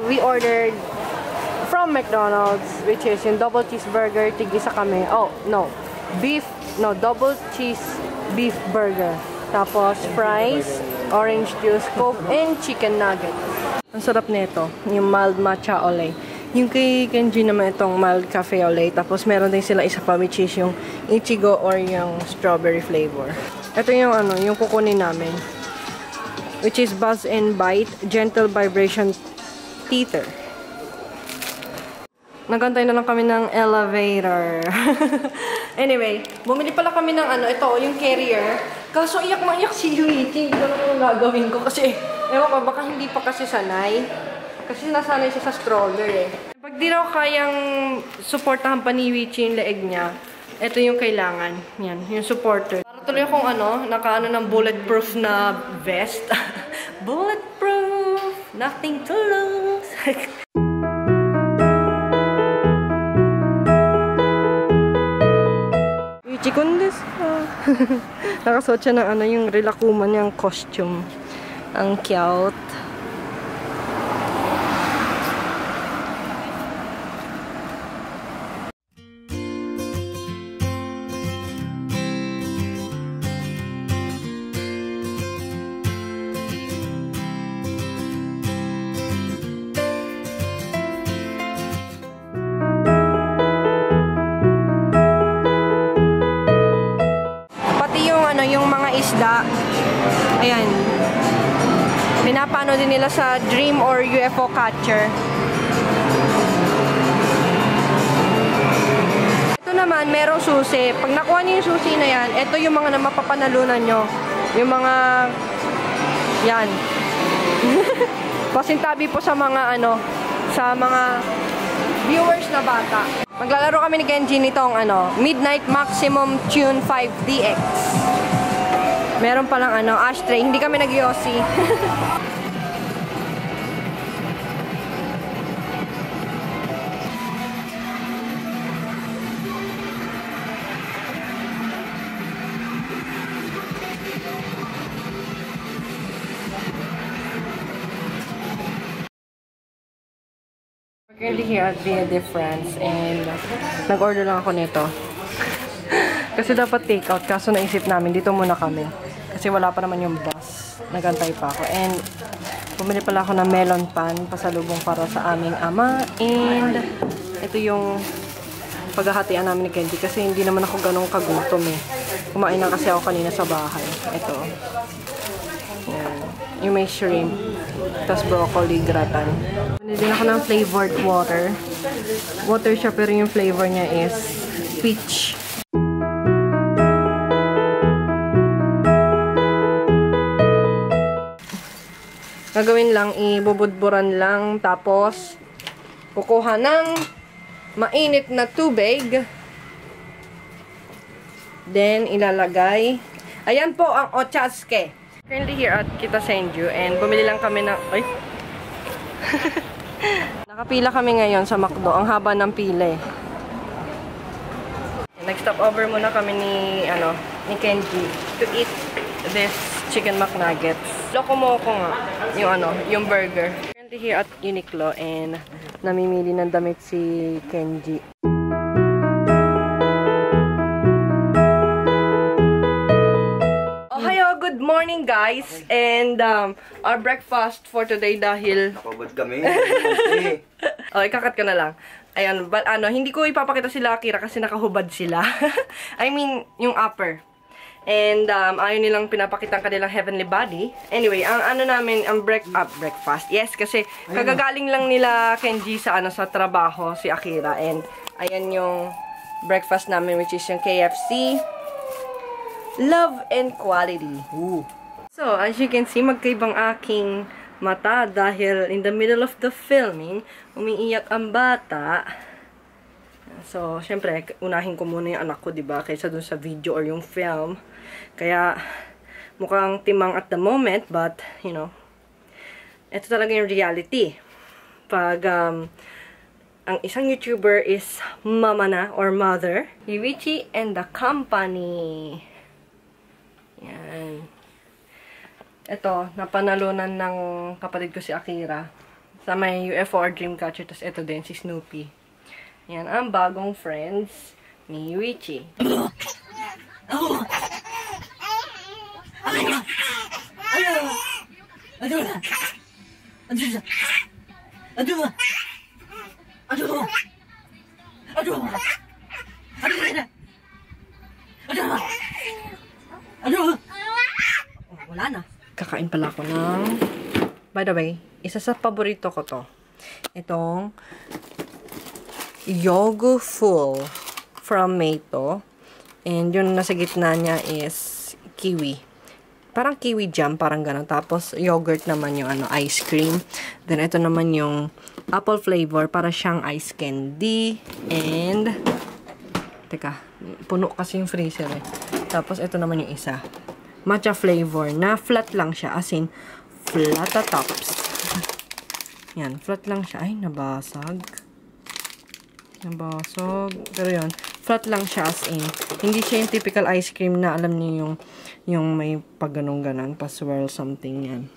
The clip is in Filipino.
We ordered from McDonald's, which is yung double cheeseburger, tig-isa kami. Oh, no. Double cheese beef burger. Tapos fries, orange juice, coke, and chicken nugget. Ang sarap nito, yung mild matcha ole. Yung kay Kenji naman itong mild cafe ole. Tapos meron din sila isa pa, which is yung ichigo or yung strawberry flavor. Ito yung yung kukunin namin. Which is Buzz and Bite Gentle Vibration Teether. Nagantay na lang kami ng elevator. Anyway, bumili pala kami ng ito, yung carrier. Kaso iyak na iyak si Yuichi. Hindi ko na kung gagawin ko kasi, ewan ko, baka hindi pa kasi sanay. Kasi nasanay siya sa stroller eh. Pag di raw kayang supportahan pa ni Yuichi yung leeg niya, ito yung kailangan. Yan, yung supporter. Para tuloy akong nakaano ng bulletproof na vest. Bulletproof! Nothing to lose! Chikundis nakasuot siya ng yung Rilakkuma niyang costume. Ang cute. Yung mga isda, ayan, pinapano din nila sa Dream or UFO catcher. Ito naman, merong susi. Pag nakuha niyo yung susi na yan, ito yung mga na mapapanalunan nyo. Yung mga, yan. Pasintabi po sa mga sa mga viewers na bata. Maglalaro kami ni Kenji nitong Midnight Maximum Tune 5DX. Meron palang ashtray. Hindi kami nag-yossi. Currently here at the difference and nag-order lang ako nito. Kasi dapat take out, kaso naisip namin dito muna kami. Kasi wala pa naman yung bus. Nagantay pa ako. And bumili pala ako ng melon pan, pasalubong para sa aming ama. And ito yung paghahatian namin ni Kenji kasi hindi naman ako ganong kagutom eh. Kumain na kasi ako kanina sa bahay. Ito. Yan. Yung may shrimp. Tapos broccoli gratin. Bumili din ako ng flavored water. Water siya pero yung flavor niya is peach. Gagawin lang, ibubudburan lang, tapos kukuha ng mainit na tubig. Then, ilalagay. Ayan po ang ochazuke. Currently here at Kita Senju and bumili lang kami ng... Ay! Nakapila kami ngayon sa McDo. Ang haba ng pila eh. Nag-stop over muna kami ni Kenji to eat this chicken McNuggets. Loko mo ko nga yung burger. Currently here at Uniqlo and namimili ng damit si Kenji. Ohayo, good morning guys. And our breakfast for today dahil nakabad kami. Ikakat ka na lang. Ayan, but hindi ko ipapakita sila Akira kasi nakahubad sila. I mean, yung upper. And ayaw nilang pinapakita ang kanilang heavenly body. Anyway, ang namin, ang breakfast. Yes, kasi kagagaling lang nila Kenji sa sa trabaho, si Akira. And ayan yung breakfast namin, which is yung KFC. Love and quality. Ooh. So, as you can see, magkaibang aking mata dahil in the middle of the filming, umiiyak ang bata. So, syempre, unahin ko muna yung anak ko, diba? Kaysa dun sa video or yung film. Kaya, mukhang timang at the moment, but, you know, ito talaga yung reality. Pag, ang isang YouTuber is mama na, or mother, Yuichi and the company. Yan. Ito, napanalunan ng kapatid ko si Akira. Sa may UFO or Dreamcatcher. Tapos ito din, si Snoopy. Yan, ang bagong friends ni Yuichi. Wala na. Kakain pala ako ng... By the way, isa sa paborito ko to. Itong Yogu Full from Meito. And yung nasa gitna niya is kiwi. Parang kiwi jam, parang gano'n. Tapos yogurt naman yung ice cream. Then ito naman yung apple flavor, para siyang ice candy. And teka, puno kasi yung freezer eh. Tapos ito naman yung isa. Matcha flavor na flat lang siya, as in flat tops. Yan, flat lang siya. Ay, nabasag. Pero yun, flat lang siya as in. Hindi siya yung typical ice cream na alam niyo yung may pag ganon pa swirl something yan.